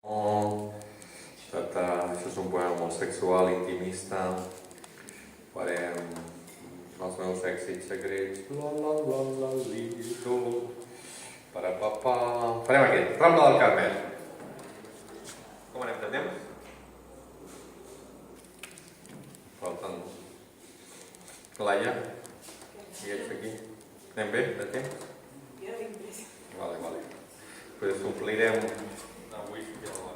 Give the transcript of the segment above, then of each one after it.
Això és un poema molt sexual, intimista. Farem els meus èxits secrets. La la la la lito. Parapapà. Farem aquest, Rambla del Carmel. Com anem de temps? Falten... Laia? I ets aquí? Anem bé de temps? Jo vinc més. Vale. Pues omplirem avui ja la...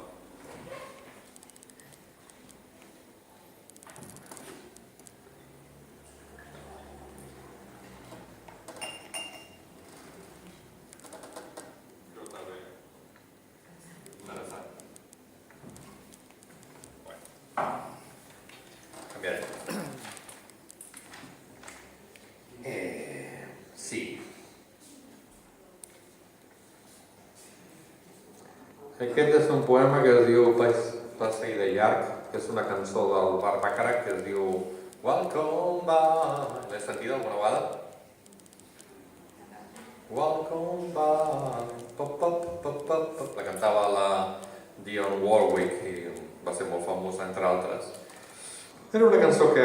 Sí. Aquest és un poema que es diu Passa i de llarg, que és una cançó del Barbàcara que es diu Welcome back. L'has sentit alguna vegada? Welcome back. Pop, pop, pop, pop, pop. La cantava la Dionne Warwick i va ser molt famosa, entre altres. Era una cançó que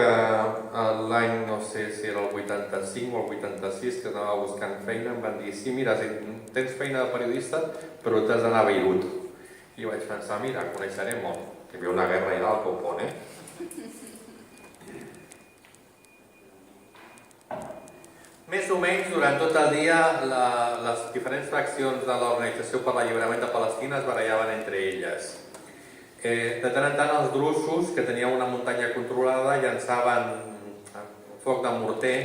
l'any, no sé si era el 85 o el 86, que anava buscant feina, em van dir, sí, mira, si tens feina de periodista, però t'has d'anar a Beirut. I vaig pensar, mira, coneixeré molt. Hi havia una guerra allà al Copón, Més o menys, durant tot el dia, les diferents fraccions de l'Organització per l'Alliberament de Palestina es barallaven entre elles. De tant en tant els drusos, que tenien una muntanya controlada, llançaven foc de morter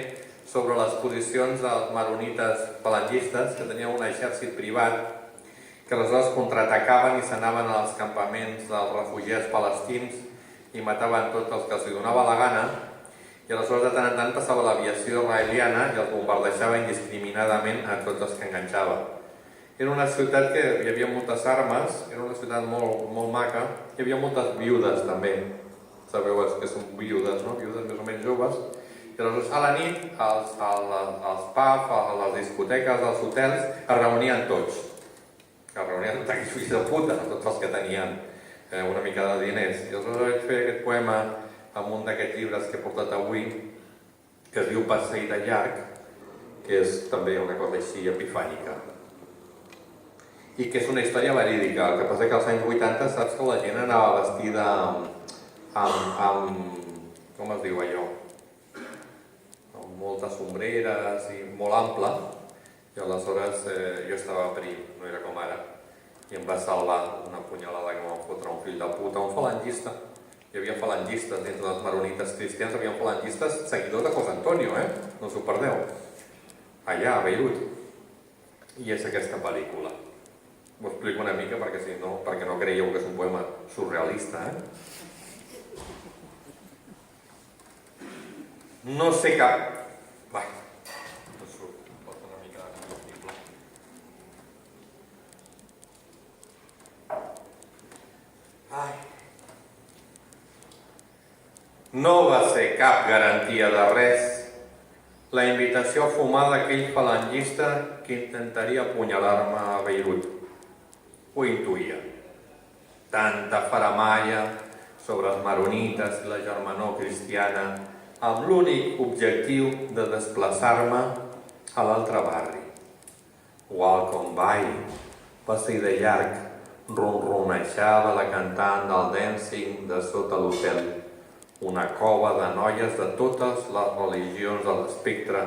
sobre les posicions dels maronites falangistes, que tenien un exèrcit privat, que aleshores contraatacaven i s'anaven als campaments dels refugiats palestins i mataven tots els que els donava la gana, i aleshores de tant en tant passava l'aviació israeliana i els bombardejava indiscriminadament a tots els que enganxava. Era una ciutat que hi havia moltes armes, era una ciutat molt maca, hi havia moltes viudes també. Sabeu que són viudes, no? Viudes més o menys joves. I aleshores a la nit, als pubs, a les discoteques, als hotels, es reunien tots. Es reunien tots aquells fills de puta, tots els que tenien una mica de diners. I aleshores vaig fer aquest poema amb un d'aquests llibres que he portat avui, que es diu Passa i de llarg, que és també una cosa així epifànica. I que és una història verídica. El que passa que als anys 80 saps que la gent anava vestida amb com es diu allò? Amb moltes sombreres i molt ample. I aleshores jo estava prim, no era com ara. I em va salvar una punyalada que em va fotre un fill de puta, un falangista. Hi havia falangistes dins dels maronites cristians, hi havia falangistes seguidors de José Antonio, no us ho perdeu. Allà, a Beirut. I és aquesta pel·lícula. Ho explico una mica perquè no creieu que és un poema surrealista, No sé cap... Va, no surt, pot una mica de combustible. No va ser cap garantia de res la invitació a fumar d'aquell falangista que intentaria apunyalar-me a Beirut. Ho intuïa. Tanta faramalla sobre els maronites i la germanor cristiana amb l'únic objectiu de desplaçar-me a l'altre barri. Welcome by, Passa i de llarg, ronronejava la cantant del dancing de sota l'hotel. Una cova de noies de totes les religions de l'espectre,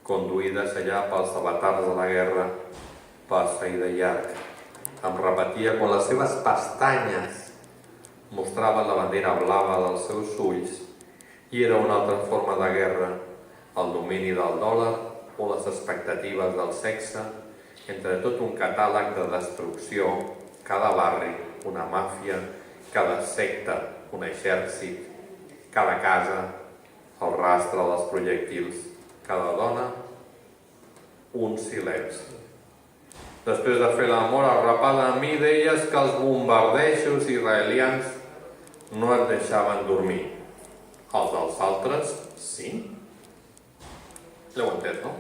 conduïdes allà pels avatars de la guerra. Passa i de llarg. Em repetia quan les seves pestanyes mostraven la bandera blava dels seus ulls i era una altra forma de guerra, el domini del dòlar o les expectatives del sexe, entre tot un catàleg de destrucció, cada barri, una màfia, cada secta, un exèrcit, cada casa, el rastre dels projectils, cada dona, un silenci. Després de fer l'amor arrapada a mi, deies que els bombardejos israelians no et deixaven dormir. Els dels altres, sí? L'heu entès, no?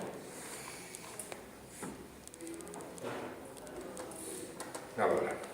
A veure...